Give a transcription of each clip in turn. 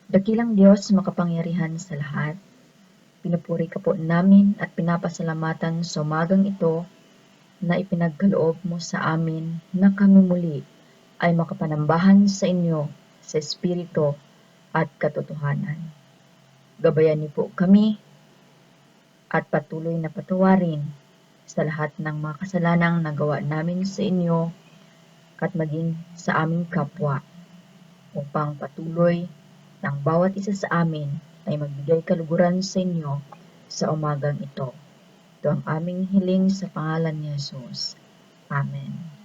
Dakilang Diyos makapangyarihan sa lahat, pinupuri ka po namin at pinapasalamatan sa umagang ito na ipinagkaloob mo sa amin na kami muli ay makapanambahan sa inyo sa Espiritu at katotohanan. Gabayan niyo po kami at patuloy na patawarin sa lahat ng mga kasalanang nagawa namin sa inyo at maging sa aming kapwa upang patuloy ng bawat isa sa amin ay magbigay kaluguran sa inyo sa umagang ito. Ito ang aming hiling sa pangalan ni Jesus. Amen.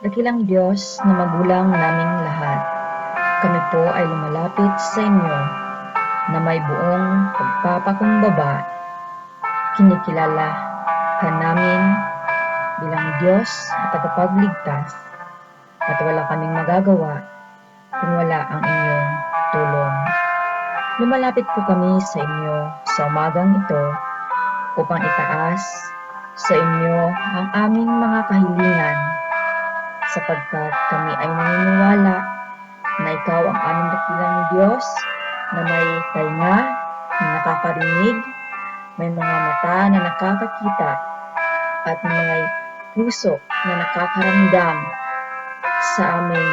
Dakilang Diyos na magulang naming lahat, kami po ay lumalapit sa inyo na may buong pagpapakumbaba. Kinikilala ka namin bilang Diyos at tagapagligtas at wala kaming magagawa kung wala ang inyong tulong. Lumalapit po kami sa inyo sa umagang ito upang itaas sa inyo ang aming mga kahilingan sapagkat kami ay naniniwala na ikaw ang aming dakilang Diyos na may tainga na nakakarinig, may mga mata na nakakakita at may puso na nakakaramdam sa aming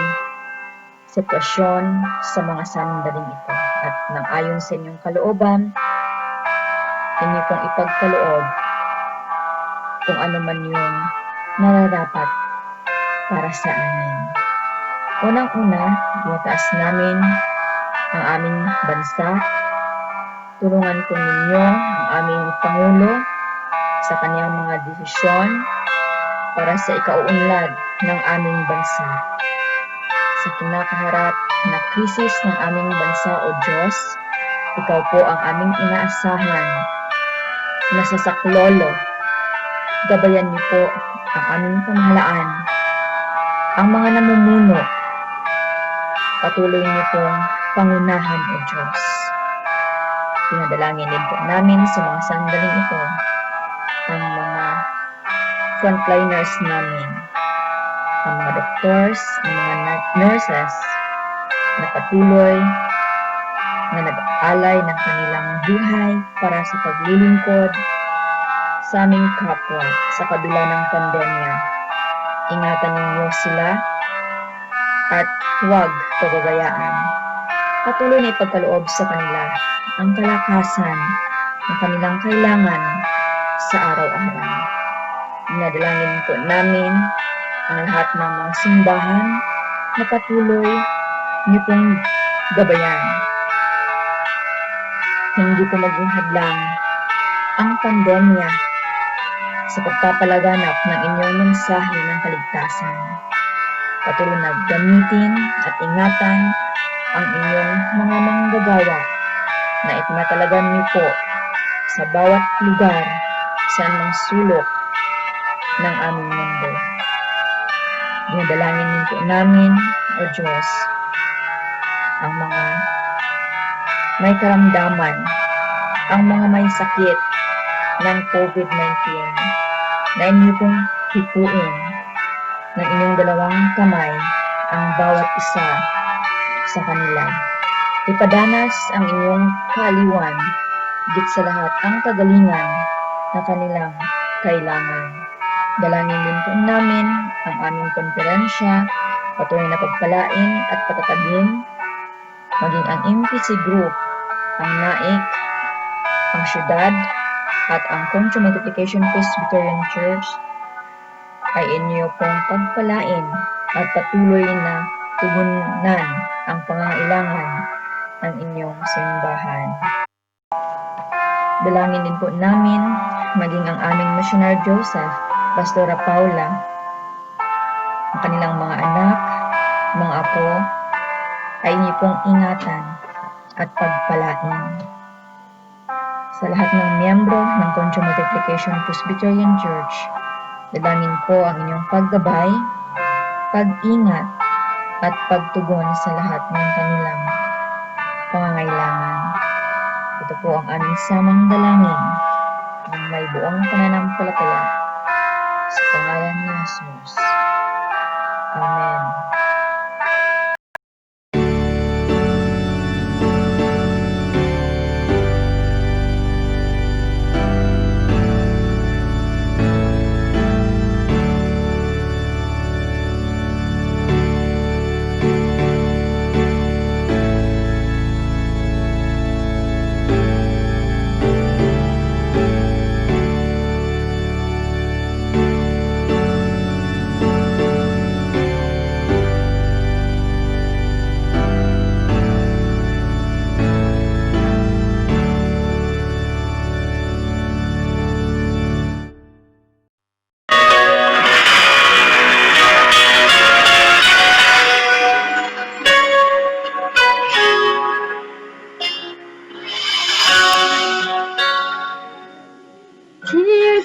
sitwasyon sa mga sandaling ito. At nang ayon sa inyong kalooban, inyo pong ipagkaloob kung ano man yung nararapat para sa amin. Unang-una, tinataas namin ang aming bansa. Tulungan po ninyo ang aming Pangulo sa kanyang mga desisyon para sa ikauunlad ng aming bansa. Sa kinakaharap na krisis ng aming bansa, O Diyos, ikaw po ang aming inaasahan na sasaklolo. Gabayan niyo po ang aming pamahalaan, ang mga namumuno. Patuloy niyo pong pangunahan, O Diyos. Pinadalangin din po namin sa mga sandaling ito ang mga frontliners namin, ang mga doctors, ang mga nurses na patuloy na nag-aalay ng kanilang buhay para sa paglilingkod sa aming kapwa sa kabila ng pandemya. Ingatan ninyo sila at huwag pababayaan. Patuloy na ipagkaloob sa kanila ang kalakasan na kanilang kailangan sa araw-araw. Dinadalangin po namin ang lahat ng mga simbahan na patuloy niyo pong gabayan. Hindi po maging hadlang ang pandemya sa pagpapalaganap ng inyong mensahe ng kaligtasan. Patuloy na gamitin at ingatan ang inyong mga manggagawa na itinatalagan niyo po sa bawat lugar sa anumang sulok ng aming mundo. Dinadalangin din po namin, O Diyos, ang mga may karamdaman, ang mga may sakit ng COVID-19 na inyo pong hipuin ng inyong dalawang kamay ang bawat isa sa kanila. Ipadanas ang inyong kaaliwan, higit sa lahat ang kagalingan na kanilang kailangan. Dalangin din po namin ang aming konferensya, patuloy na pagpalain at patatagin, maging ang MPC Group, ang NAIC, ang syudad, at ang Concho Multiplication Presbyterian Church ay inyo pong pagpalain at patuloy na tugunan ang pangangailangan ng inyong simbahan. Dalangin din po namin maging ang aming Missionary Joseph, Pastora Paula, ang kanilang mga anak, mga apo, ay inyo pong ingatan at pagpalain. Sa lahat ng miyembro ng Concho Multiplication Presbyterian Church, dalangin ko ang inyong paggabay, pag-ingat, at pagtugon sa lahat ng kanilang pangangailangan. Ito po ang aming samang dalangin ng may buong pananampalataya sa pangalan ni Jesus. Amen.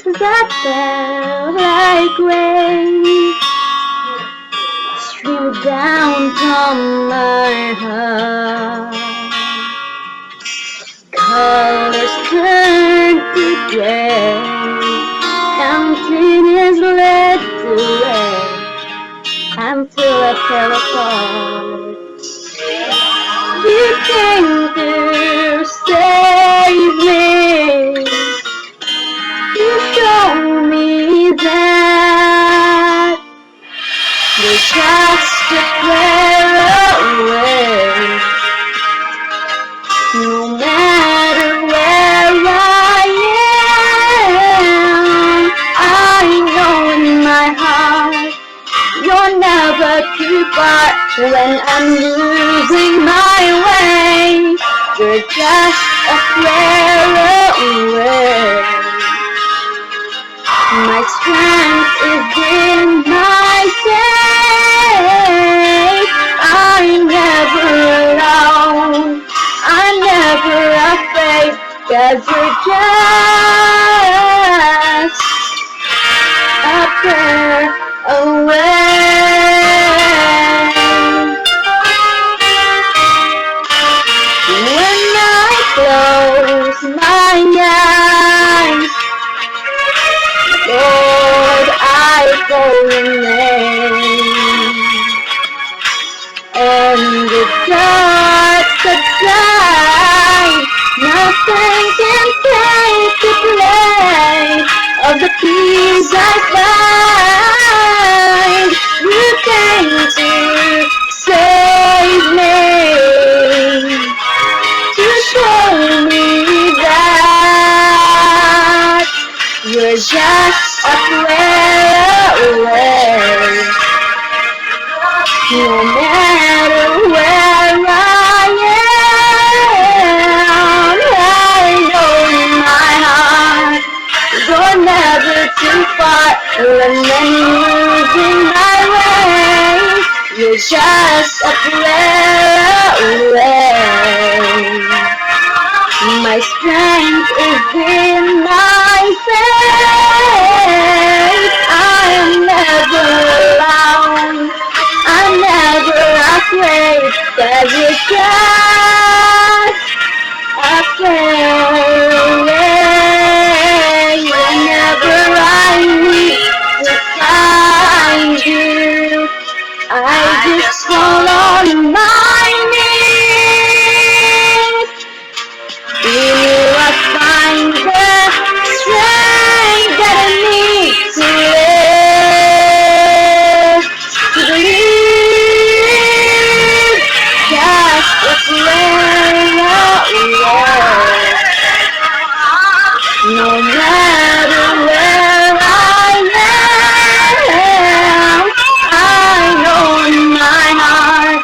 that fell like rain, streamed down from my heart. Colors turn to gray, emptiness led the way until I fell apart. You came to save me. You show me that you're just a prayer away. No matter where I am, I know in my heart you're never too far. When I'm losing my way, you're just a prayer away. My strength is in my faith. I'm never alone. I'm never afraid, 'cause you're just a prayer away. When I close my eyes, Lord, I call your name. And the dark subsides, nothing can take the place of the peace I find. You came to save me, to show me that you're just a prayer away. No matter where I am, I know in my heart you're never too far. When I'm losing my way, you're just a prayer away. My strength is in my faith. I'm never alone. I'm never afraid, 'cause you're just a prayer away. Whenever I need to find you, I just fall on my knees. In you I find the strength that I need to live, to believe, just a prayer away. No matter where I am, I know in my heart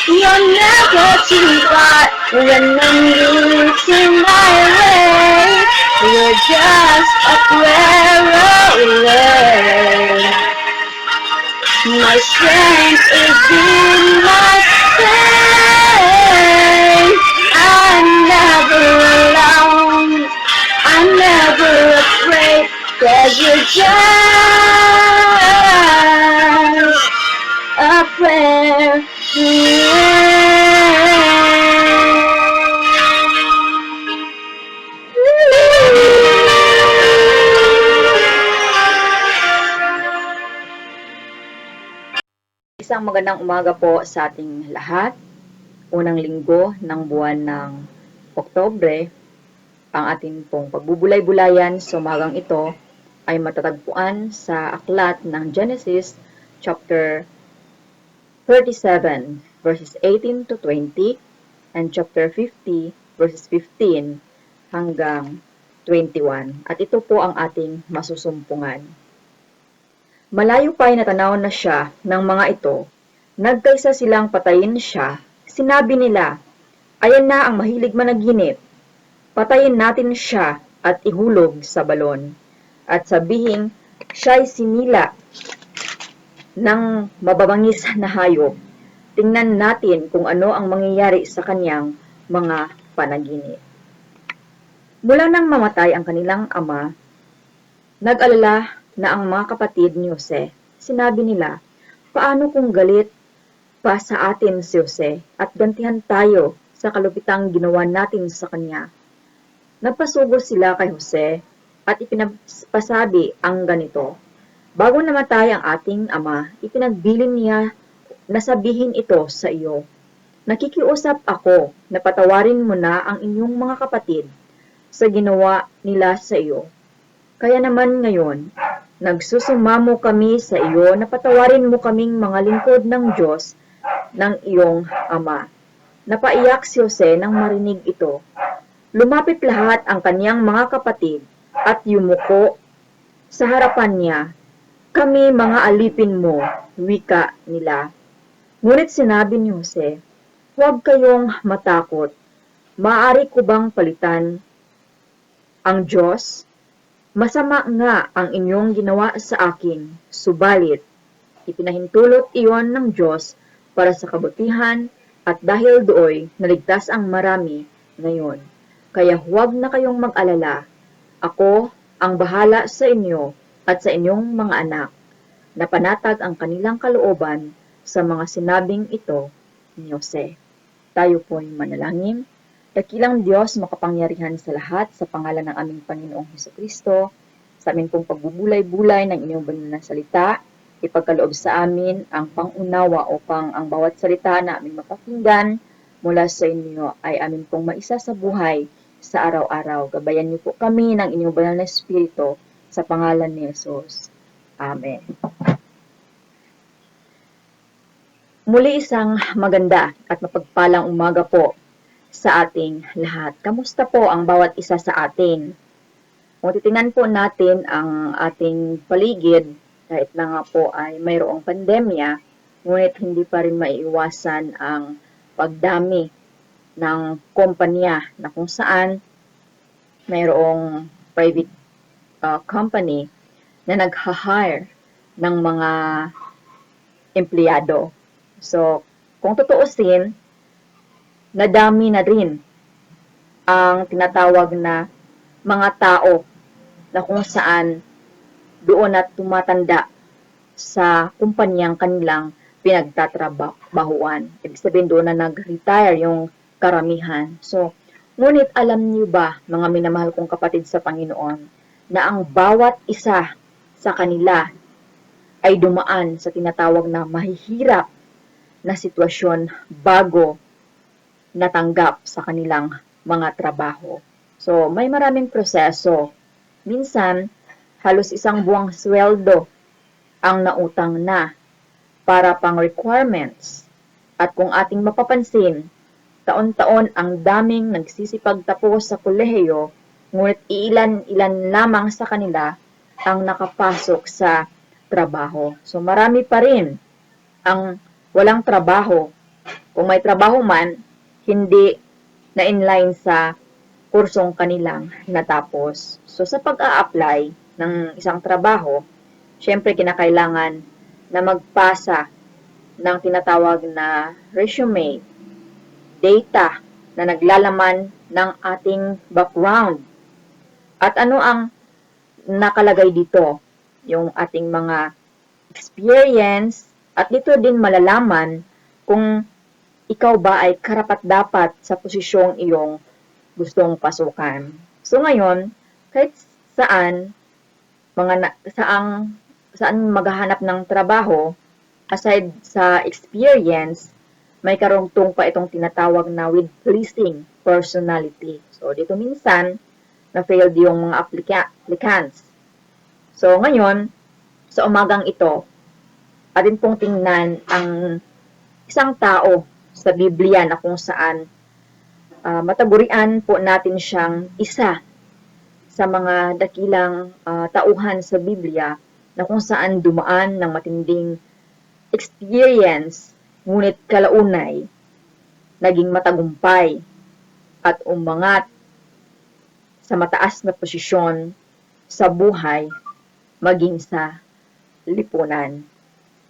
you're never too far. When I'm losing my way, you're just a prayer away. My strength is in my faith. I'm never alone. I'm never afraid, 'cause you're just a prayer Isang magandang umaga po sa ating lahat. Unang linggo ng buwan ng Oktubre, ang ating pong pagbubulay-bulayan sa umagang ito ay matatagpuan sa aklat ng Genesis chapter 37 verses 18 to 20 and chapter 50 verses 15 hanggang 21. At ito po ang ating masusumpungan. Malayo pa ay natanaw na siya ng mga ito. Nagkaysa silang patayin siya. Sinabi nila, "Ayan na ang mahilig managinip. Patayin natin siya at ihulog sa balon. At sabihing siya'y sinila ng mababangis na hayop. Tingnan natin kung ano ang mangyayari sa kanyang mga panaginip." Mula nang mamatay ang kanilang ama, Nag-alala na ang mga kapatid ni Jose. Sinabi nila, paano kung galit pa sa atin si Jose at gantihan tayo sa kalupitang ginawa natin sa kanya? Nagpasugod sila kay Jose at ipinapasabi ang ganito, bago namatay ang ating ama, ipinagbilin niya na sabihin ito sa iyo. Nakikiusap ako na patawarin mo na ang inyong mga kapatid sa ginawa nila sa iyo. Kaya naman ngayon, nagsusumamo kami sa iyo na patawarin mo kaming mga lingkod ng Diyos ng iyong ama. Napaiyak si Jose nang marinig ito. Lumapit lahat ang kaniyang mga kapatid at yumuko sa harapan niya. Kami mga alipin mo, wika nila. Ngunit sinabi ni Jose, huwag kayong matakot. Maaari ko bang palitan ang Diyos? Masama nga ang inyong ginawa sa akin, subalit ipinahintulot iyon ng Diyos para sa kabutihan at dahil dooy naligtas ang marami ngayon. Kaya huwag na kayong mag-alala. Ako ang bahala sa inyo at sa inyong mga anak. Napanatag ang kanilang kalooban sa mga sinabing ito ni Jose. Tayo po'y manalangin. Dakilang Diyos, makapangyarihan sa lahat, sa pangalan ng aming Panginoong Hesukristo, sa amin pong pagbubulay-bulay ng inyong banal na salita, ipagkaloob sa amin ang pangunawa upang ang bawat salita na aming mapakinggan mula sa inyo ay amin pong maisa sa buhay sa araw-araw. Gabayan niyo po kami ng inyong banal na Espiritu sa pangalan ni Jesus. Amen. Muli isang maganda at mapagpalang umaga po sa ating lahat. Kamusta po ang bawat isa sa atin? Kung titingnan po natin ang ating paligid, kahit na nga po ay mayroong pandemya, ngunit hindi pa rin maiiwasan ang pagdami ng kumpanya na kung saan mayroong private company na nag-hire ng mga empleyado. So, kung tutuusin, nadami na rin ang tinatawag na mga tao na kung saan doon at tumatanda sa kumpanyang kanilang pinagtatrabahuan. Ibig sabihin doon na nag-retire yung karamihan. So, ngunit alam niyo ba, mga minamahal kong kapatid sa Panginoon, na ang bawat isa sa kanila ay dumaan sa tinatawag na mahihirap na sitwasyon bago natanggap sa kanilang mga trabaho. So, may maraming proseso. Minsan, halos isang buwang sweldo ang nautang na para pang requirements. At kung ating mapapansin, taon-taon ang daming nagsisipagtapos sa kolehiyo, ngunit ilan-ilan lamang sa kanila ang nakapasok sa trabaho. So marami pa rin ang walang trabaho. Kung may trabaho man, hindi na inline sa kursong kanilang natapos. So sa pag-a-apply ng isang trabaho, syempre kinakailangan na magpasa ng tinatawag na resume, data na naglalaman ng ating background. At ano ang nakalagay dito? Yung ating mga experience at dito din malalaman kung ikaw ba ay karapat-dapat sa posisyong iyong gustong pasukan. So ngayon, kahit saan saan maghahanap ng trabaho, aside sa experience, may karungtong pa itong tinatawag na with pleasing personality. So dito minsan, na-failed yung mga applicants. So ngayon, sa umagang ito, atin pong tingnan ang isang tao sa Biblia na kung saan matagurian po natin siyang isa sa mga dakilang tauhan sa Biblia na kung saan dumaan ng matinding experience, ngunit kalaunay, naging matagumpay at umangat sa mataas na posisyon sa buhay, maging sa lipunan.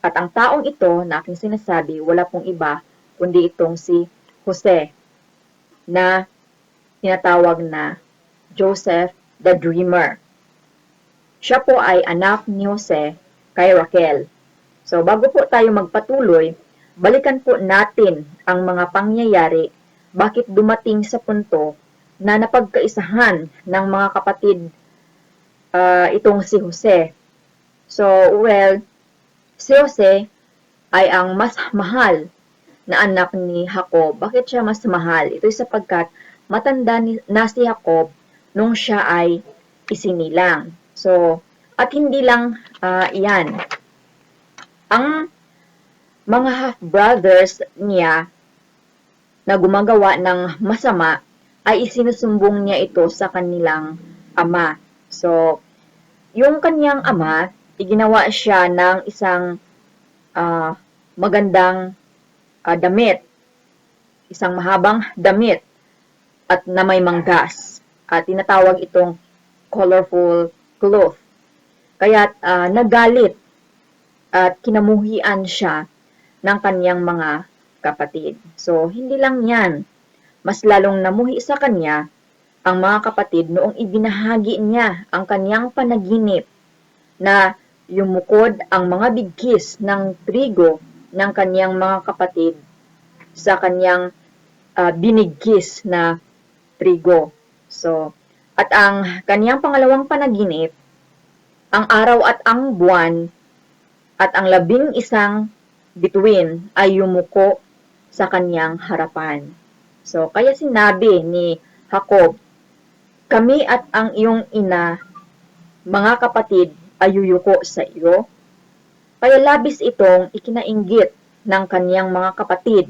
At ang taong ito na aking sinasabi, wala pong iba, kundi itong si Jose, na tinatawag na Joseph the Dreamer. siya po ay anak ni Jose kay Raquel. So bago po tayo magpatuloy, balikan po natin ang mga pangyayari bakit dumating sa punto na napagkaisahan ng mga kapatid itong si Jose. So, well, si Jose ay ang mas mahal na anak ni Jacob. Bakit siya mas mahal? Ito sapagkat matanda na si Jacob nung siya ay isinilang. So, at hindi lang iyan. Ang mga half-brothers niya na gumagawa ng masama ay isinusumbong niya ito sa kanilang ama. So, yung kanyang ama, iginawa siya ng isang magandang damit, isang mahabang damit at na may manggas. At tinatawag itong colorful cloth. Kaya nagalit at kinamuhian siya ng kanyang mga kapatid. So, hindi lang yan. Mas lalong namuhi sa kanya ang mga kapatid noong ibinahagi niya ang kanyang panaginip na yumukod ang mga bigkis ng trigo ng kanyang mga kapatid sa kanyang binigkis na trigo. So, at ang kanyang pangalawang panaginip, ang araw at ang buwan at ang 11 bituin ay yumuko sa kanyang harapan. So, kaya sinabi ni Jacob, kami at ang iyong ina, mga kapatid, ay yuyuko sa iyo. Kaya labis itong ikinainggit ng kanyang mga kapatid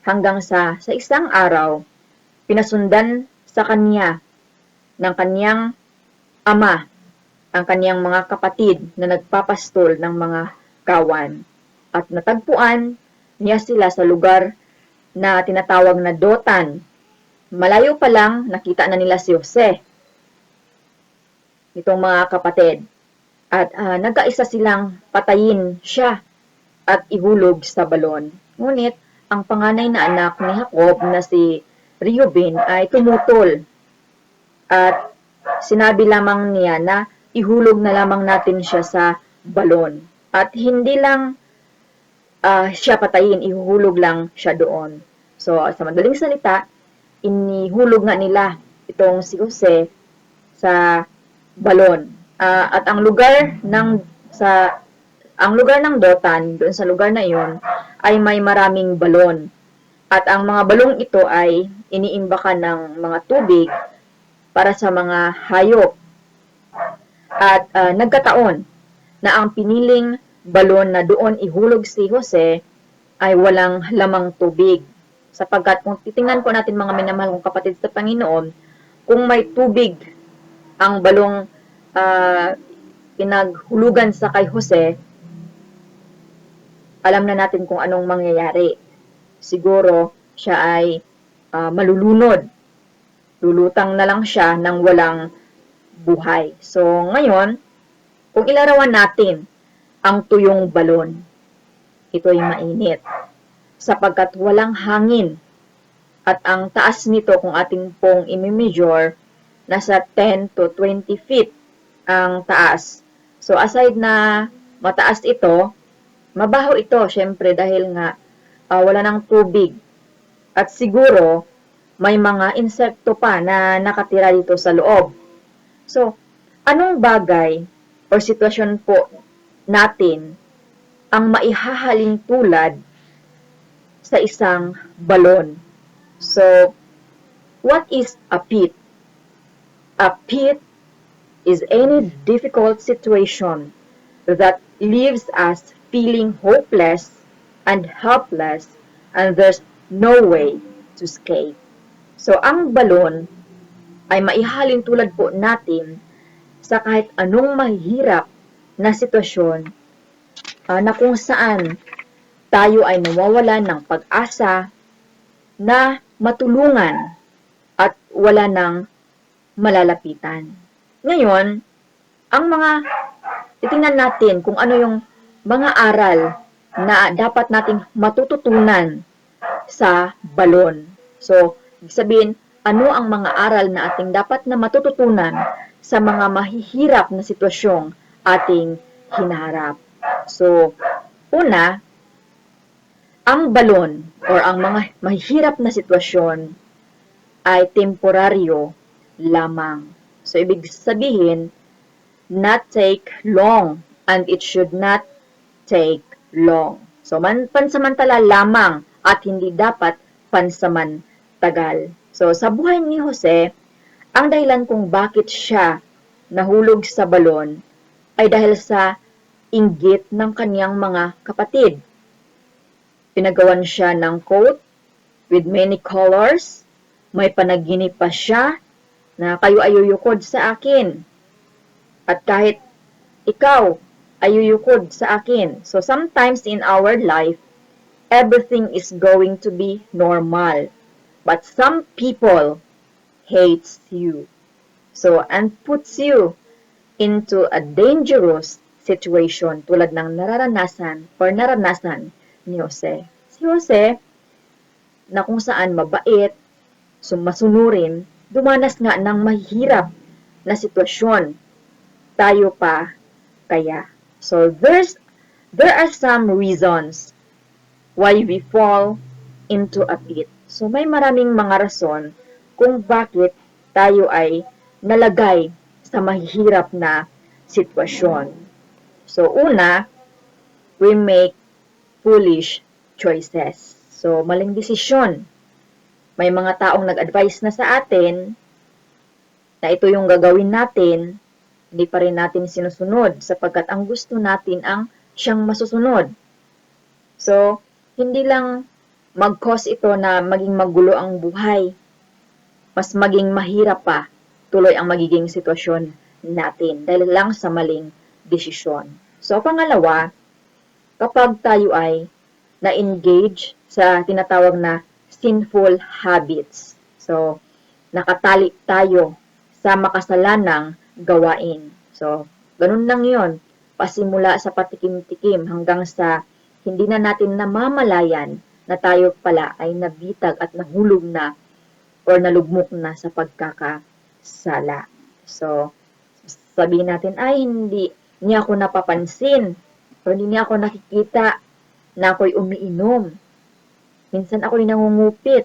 hanggang sa isang araw, pinasundan sa kanya ng kanyang ama ang kanyang mga kapatid na nagpapastol ng mga kawan. At natagpuan niya sila sa lugar na tinatawag na Dotan. Malayo pa lang, nakita na nila si Jose, itong mga kapatid. At nagkaisa silang patayin siya at ihulog sa balon. Ngunit, ang panganay na anak ni Jacob na si Reuben ay tumutol. At sinabi lamang niya na ihulog na lamang natin siya sa balon. At hindi lang siya patayin, ihuhulog lang siya doon. So, sa madaling salita, inihulog nga nila itong si Jose sa balon. At ang lugar ng Dotan, doon sa lugar na iyon, ay may maraming balon. At ang mga balong ito ay iniimbakan ng mga tubig para sa mga hayop. At nagkataon na ang piniling balon na doon ihulog si Jose ay walang lamang tubig. Sapagkat kung titingnan po natin mga minamahal kong kapatid sa Panginoon, kung may tubig ang balong pinaghulugan sa kay Jose, alam na natin kung anong mangyayari. Siguro siya ay malulunod. Lulutang na lang siya ng walang buhay. So ngayon, kung ilarawan natin ang tuyong balon, ito ay mainit sapagkat walang hangin at ang taas nito kung ating pong i-measure nasa 10 to 20 feet ang taas. So aside na mataas ito, mabaho ito syempre dahil nga wala ng tubig at siguro may mga insekto pa na nakatira dito sa loob. So anong bagay o sitwasyon po natin ang maihahalin tulad sa isang balon? So, what is a pit? A pit is any difficult situation that leaves us feeling hopeless and helpless and there's no way to escape. So, ang balon ay maihalin tulad po natin sa kahit anong mahihirap na sitwasyon na kung saan tayo ay nawawalan ng pag-asa na matulungan at wala ng malalapitan. Ngayon, titingnan natin kung ano yung mga aral na dapat nating matututunan sa balon. So, ibig sabihin, Ano ang mga aral na ating dapat na matututunan sa mga mahihirap na sitwasyong ating hinaharap? So, una, ang balon or ang mga mahihirap na sitwasyon ay temporaryo lamang. So, ibig sabihin, not take long and it should not take long. So, pansamantala lamang at hindi dapat pansamantagal. So, sa buhay ni Jose, ang dahilan kung bakit siya nahulog sa balon ay dahil sa inggit ng kaniyang mga kapatid. Pinagawan siya ng coat with many colors. May panaginip pa siya na kayo ay yuyukod sa akin. At kahit ikaw ay yuyukod sa akin. So sometimes in our life, everything is going to be normal. But some people hates you. So, and puts you into a dangerous situation tulad ng naranasan ni Jose. Si Jose, na kung saan mabait, masunurin, dumanas nga ng mahirap na sitwasyon. Tayo pa kaya. So, there are some reasons why we fall into a pit. So, may maraming mga rason kung bakit tayo ay nalagay sa mahihirap na sitwasyon. So, una, we make foolish choices. So, maling desisyon. May mga taong nag-advise na sa atin na ito yung gagawin natin, hindi pa rin natin sinusunod sapagkat ang gusto natin ang siyang masusunod. So, hindi lang mag-cause ito na maging magulo ang buhay. Mas maging mahirap pa tuloy ang magiging sitwasyon natin dahil lang sa maling desisyon. So, pangalawa, kapag tayo ay na-engage sa tinatawag na sinful habits. So, nakatali tayo sa makasalanang gawain. So, ganun lang yon. Pasimula sa patikim-tikim hanggang sa hindi na natin namamalayan na tayo pala ay nabitag at nahulog na or nalugmok na sa pagkakasala. So, sabihin natin, ay hindi niya ako napapansin o hindi niya ako nakikita na ako'y umiinom. Minsan ako'y nangungupit.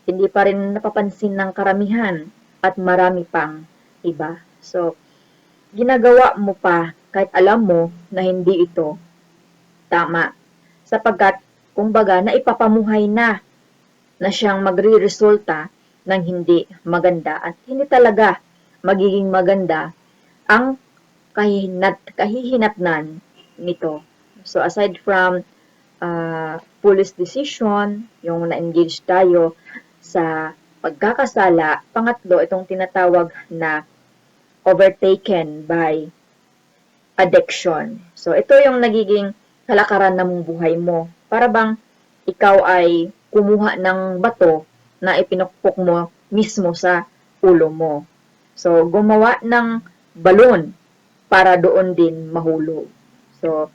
Hindi pa rin napapansin ng karamihan at marami pang iba. So, ginagawa mo pa kahit alam mo na hindi ito tama. Sapagkat, kumbaga, naipapamuhay na siyang magre-resulta ng hindi maganda at hindi talaga magiging maganda ang kahihinatnan nito. So, aside from foolish decision, yung na-engage tayo sa pagkakasala, pangatlo, itong tinatawag na overtaken by addiction. So, ito yung nagiging kalakaran ng buhay mo. Para bang ikaw ay kumuha ng bato na ipinukpok mo mismo sa ulo mo. So, gumawa ng balon para doon din mahulog. So,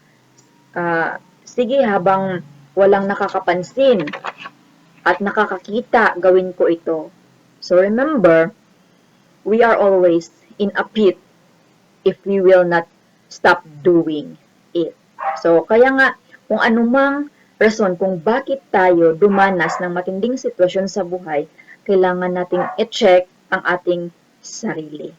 sige, habang walang nakakapansin at nakakakita, gawin ko ito. So, remember, we are always in a pit if we will not stop doing it. So, kaya nga, kung anumang rason kung bakit tayo dumanas ng matinding sitwasyon sa buhay, kailangan nating i-check ang ating sarili.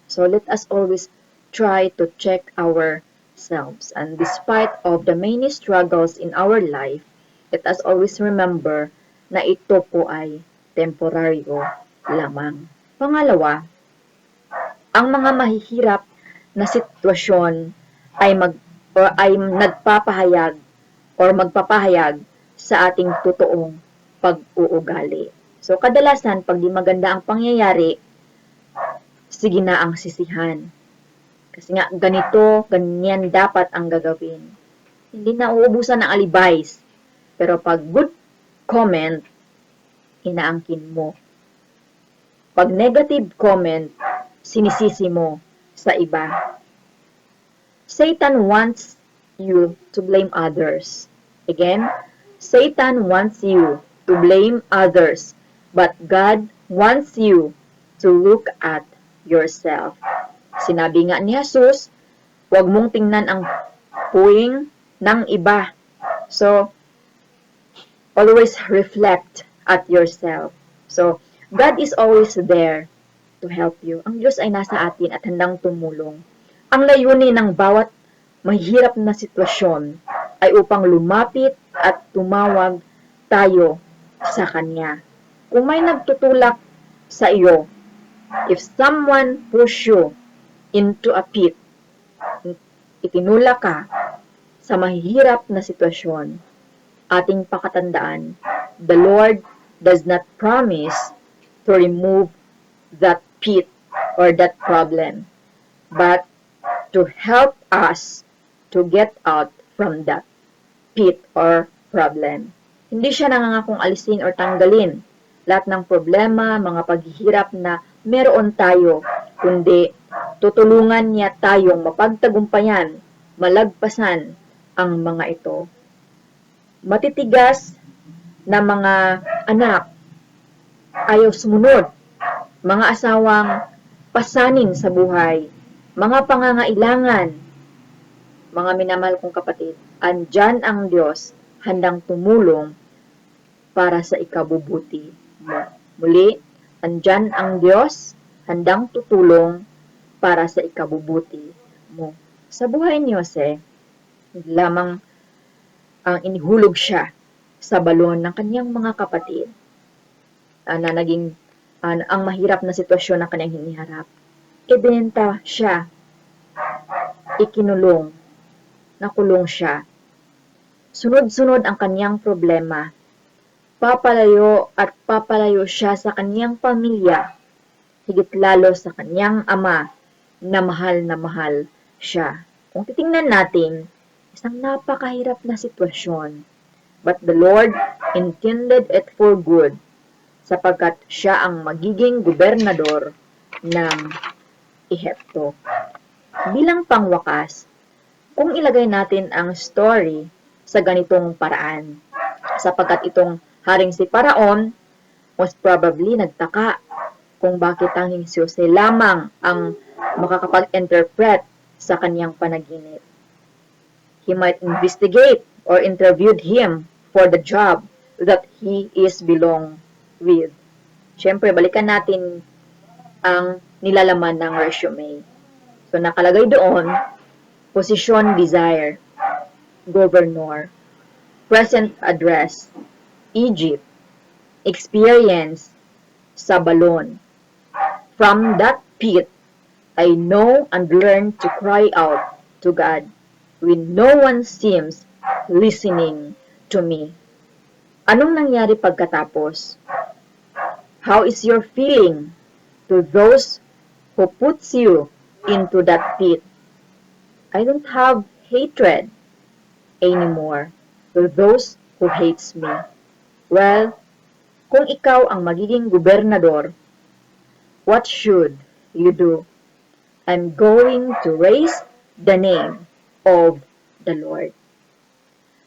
So, let us always try to check ourselves. And despite of the many struggles in our life, let us always remember na ito po ay temporaryo lamang. Pangalawa, ang mga mahihirap na sitwasyon ay nagpapahayag or magpapahayag sa ating totoong pag-uugali. So, kadalasan, pag di maganda ang pangyayari, sige na ang sisihan. Kasi nga, ganito, ganyan dapat ang gagawin. Hindi na uubusan ng alibis. Pero pag good comment, inaangkin mo. Pag negative comment, sinisisi mo sa iba. Satan wants you to blame others. Again, Satan wants you to blame others, but God wants you to look at yourself. Sinabi nga ni Jesus, huwag mong tingnan ang puwing ng iba. So, always reflect at yourself. So, God is always there to help you. Ang Diyos ay nasa atin at handang tumulong. Ang layunin ng bawat mahirap na sitwasyon ay upang lumapit at tumawag tayo sa Kanya. Kung may nagtutulak sa iyo, if someone push you into a pit, itinulak ka sa mahirap na sitwasyon, ating pakatandaan, the Lord does not promise to remove that pit or that problem, but to help us to get out from that pit or problem. Hindi siya nangangakong alisin or tanggalin lahat ng problema, mga paghihirap na meron tayo, kundi tutulungan niya tayong mapagtagumpayan, malagpasan ang mga ito. Matitigas na mga anak, ayaw sumunod, mga asawang pasanin sa buhay, mga pangangailangan, mga minamahal kong kapatid, andyan ang Diyos handang tumulong para sa ikabubuti mo. Muli, andyan ang Diyos handang tutulong para sa ikabubuti mo. Sa buhay ni Jose, lamang ang inihulog siya sa balon ng kanyang mga kapatid na naging ang mahirap na sitwasyon na kanyang hiniharap. Ibinenta siya, ikinulong, nakulong siya. Sunod-sunod ang kanyang problema. Papalayo at papalayo siya sa kanyang pamilya, higit lalo sa kanyang ama na mahal siya. Kung titingnan natin, isang napakahirap na sitwasyon, but the Lord intended it for good, sapagkat siya ang magiging gobernador ng Ehipto. Bilang pangwakas, kung ilagay natin ang story sa ganitong paraan, sapagkat itong haring si Paraon most probably nagtaka kung bakit tanging si Jose lamang ang makakapag-interpret sa kanyang panaginip. He might investigate or interviewed him for the job that he is belong with. Siyempre, balikan natin ang nilalaman ng resume. So, nakalagay doon, position desire, governor, present address, Egypt, experience sa balon. From that pit, I know and learn to cry out to God when no one seems listening to me. Anong nangyari pagkatapos? How is your feeling to those who puts you into that pit? I don't have hatred anymore to those who hates me. Well, kung ikaw ang magiging gobernador, what should you do? I'm going to raise the name of the Lord.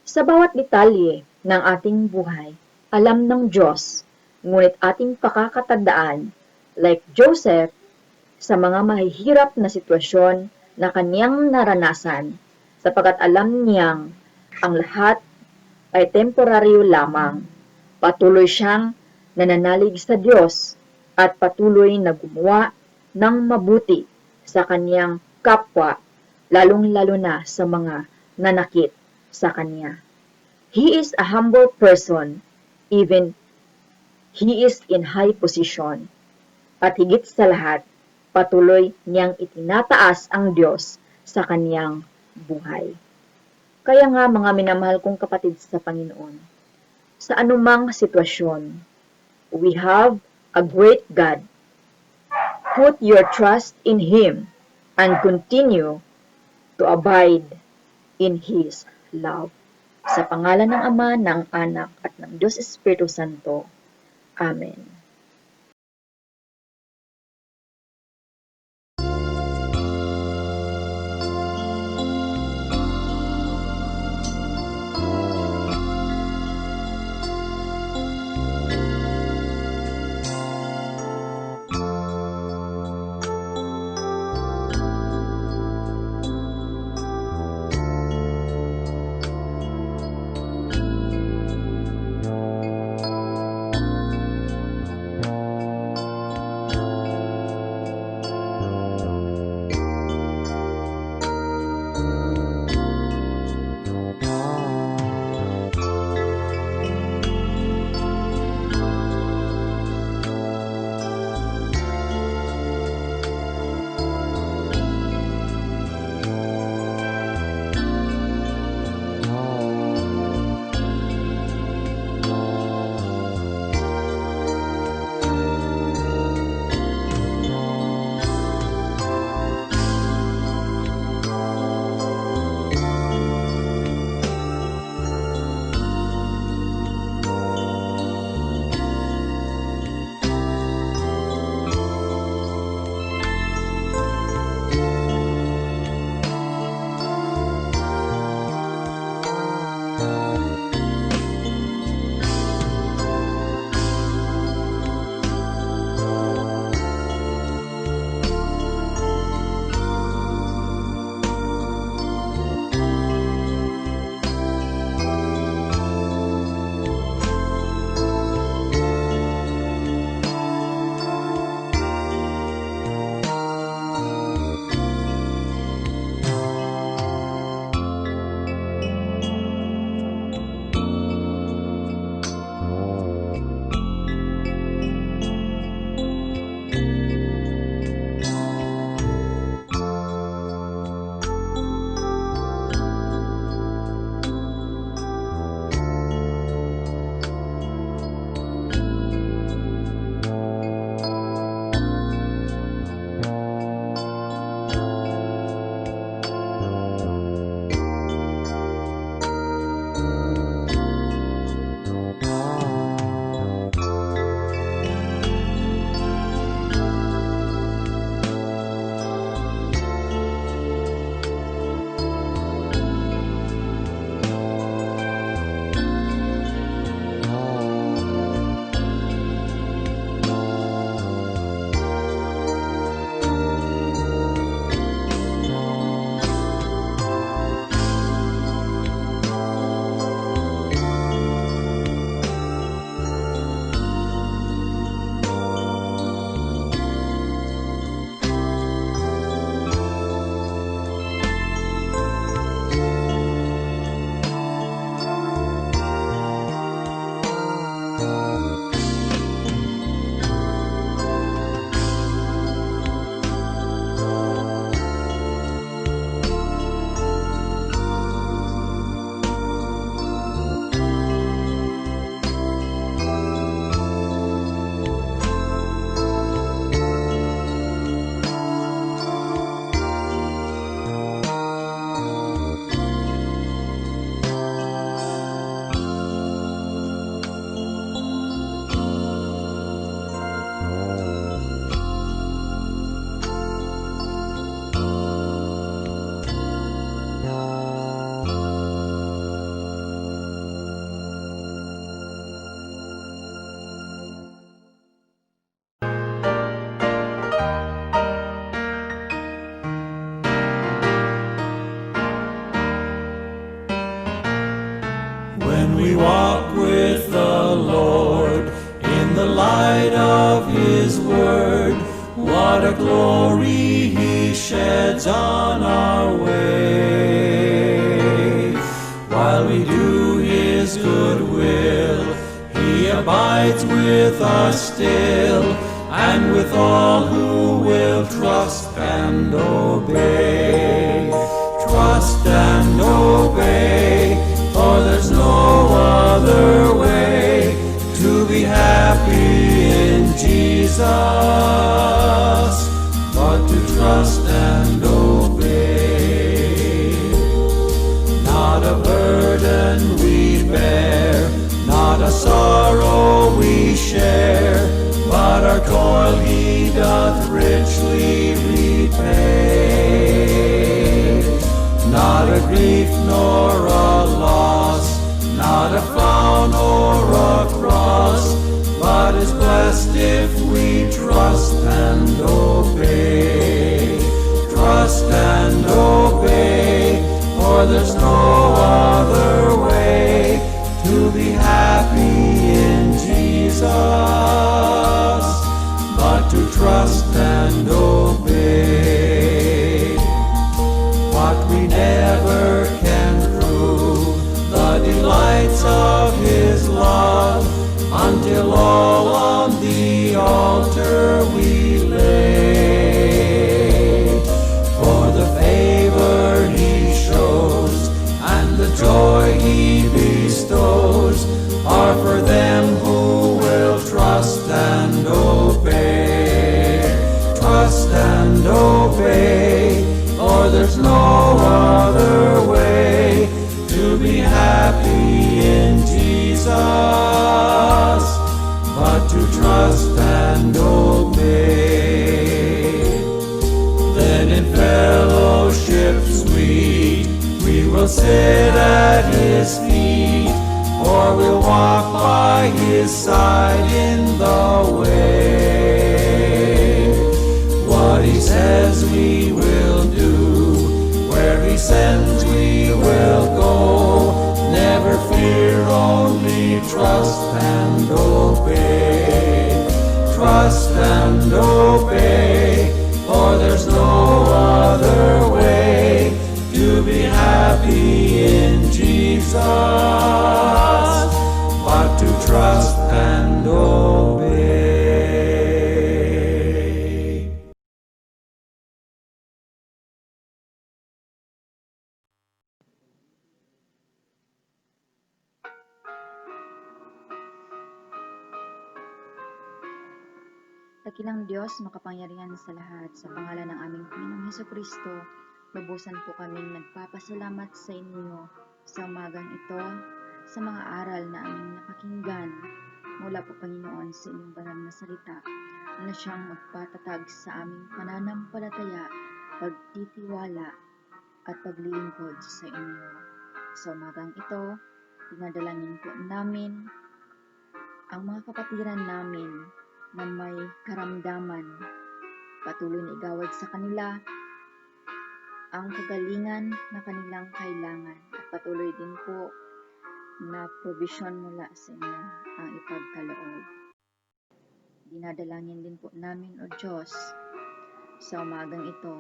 Sa bawat detalye ng ating buhay, alam ng Diyos, ngunit ating pakakatandaan, like Joseph, sa mga mahihirap na sitwasyon na kanyang naranasan, sapagkat alam niyang ang lahat ay temporaryo lamang. Patuloy siyang nananalig sa Diyos at patuloy na gumawa ng mabuti sa kanyang kapwa, lalong-lalo na sa mga nanakit sa kanya. He is a humble person, even he is in high position. At higit sa lahat, patuloy niyang itinataas ang Diyos sa kanyang buhay. Kaya nga mga minamahal kong kapatid sa Panginoon, sa anumang sitwasyon, we have a great God. Put your trust in Him and continue to abide in His love. Sa pangalan ng Ama, ng Anak, at ng Diyos Espiritu Santo. Amen. we walk with the Lord in the light of His Word. What a glory He sheds on our way. While we do His good will, He abides with us still, and with all who will trust and obey. Trust and obey, for there's no other way to be happy in Jesus but to trust and obey. Not a burden we bear, not a sorrow we share, but our toil He doth richly repay. Not a grief nor a loss, not a frown or a cross, but is blessed if we trust and obey. Trust and obey, for there's no other way to be happy in Jesus but to trust and obey. What we never can prove, the delights of His love, until all on the altar we lay. For the favor He shows and the joy He bestows are for them who will trust and obey. Trust and obey, for there's no other way to be happy in Jesus but to trust and obey. Then in fellowship sweet we will sit at His feet, or we'll walk by His side in the way. What He says we will do, where He sends we will go. Never fear, only trust and obey. Trust and obey, for there's no other way to be happy in Jesus but to trust and obey. Dakilang Diyos, makapangyarihan sa lahat, sa pangalan ng aming Panginoong Hesukristo, lubusan po kaming nagpapasalamat sa inyo sa umagang ito, sa mga aral na aming napakinggan mula po Panginoon sa inyong banal na salita, na siyang magpatatag sa aming pananampalataya, pagtitiwala at paglilingkod sa inyo. Sa umagang ito, dinadalangin po namin ang mga kapatiran namin na may karamdaman, patuloy na igawad sa kanila ang kagalingan na kanilang kailangan, at patuloy din po na provision mula sa inyo ang ipagkaloob. Dinadalangin din po namin, O Diyos, sa umagang ito,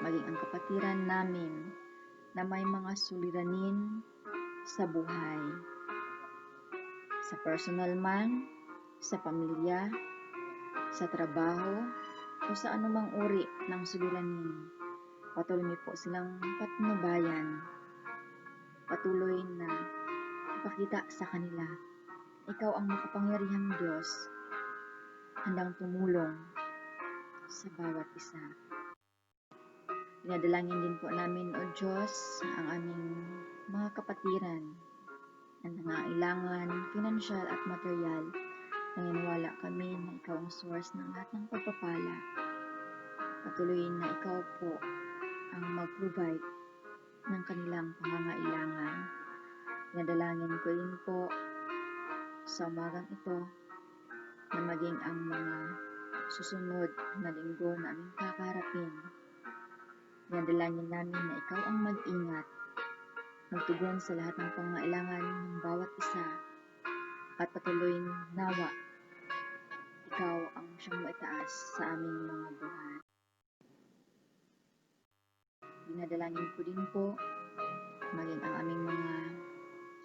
maging ang kapatiran namin na may mga suliranin sa buhay, sa personal man, sa pamilya, sa trabaho, o sa anumang uri ng suliranin. Patuloy niyo po silang patnubayan. Patuloy na ipakita sa kanila, Ikaw ang makapangyarihang Diyos, handang tumulong sa bawat isa. Dinadalangin din po namin, O Diyos, ang aming mga kapatiran na nangailangan, pinansyal at material. Naniniwala kami na Ikaw ang source ng lahat ng pagpapala. Patuloy na Ikaw po ang mag-provide ng kanilang pangangailangan. Dinadalangin ko din po sa umagang ito na maging ang mga susunod na linggo na aming kakaharapin. Dinadalangin namin na Ikaw ang mag-ingat magtugon sa lahat ng pangailangan ng bawat isa, at patuloy nawa ikaw ang siyang maitaas sa aming mga buhay. Dinadalangin ko din po maging ang aming mga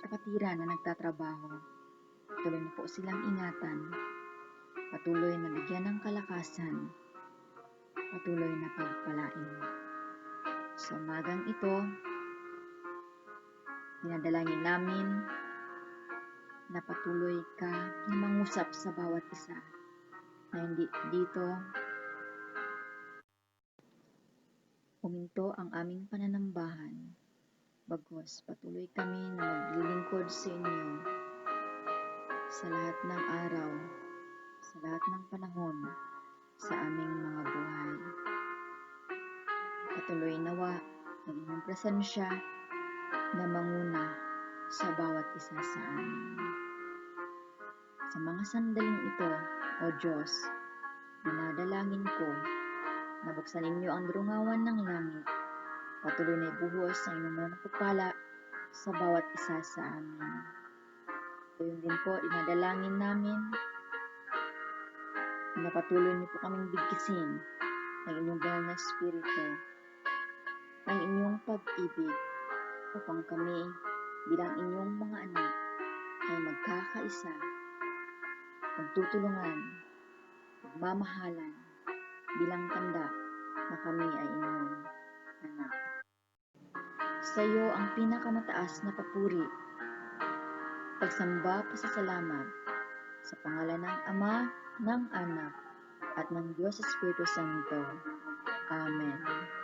kapatiran na nagtatrabaho. Patuloy na po silang ingatan, patuloy na bigyan ng kalakasan, patuloy na pagpalain. Sa umagang ito, dinadalangin namin na patuloy ka na mangusap sa bawat isa, na hindi dito huminto ang aming pananambahan, bagkus patuloy kami na maglilingkod sa inyo sa lahat ng araw, sa lahat ng panahon, sa aming mga buhay. Patuloy nawa ang inyong presensya na manguna sa bawat isa sa amin. Sa mga sandaling ito, O Diyos, dinadalangin ko na buksan ninyo ang drungawan ng langit, patuloy na ibuhos ang inyong mga pagpala sa bawat isa sa amin. Gayon din po, dinadalangin namin na patuloy niyo po kaming bigkisin ng inyong banal na Espiritu, ng inyong pag-ibig, upang kami bilang inyong mga anak ay magkakaisa, magtutulungan, magmamahalan, bilang tanda na kami ay inyong anak. Sa iyo ang pinakamataas na papuri, pagsamba, pasasalamat, sa pangalan ng Ama, ng Anak, at ng Diyos Espiritu Santo. Amen.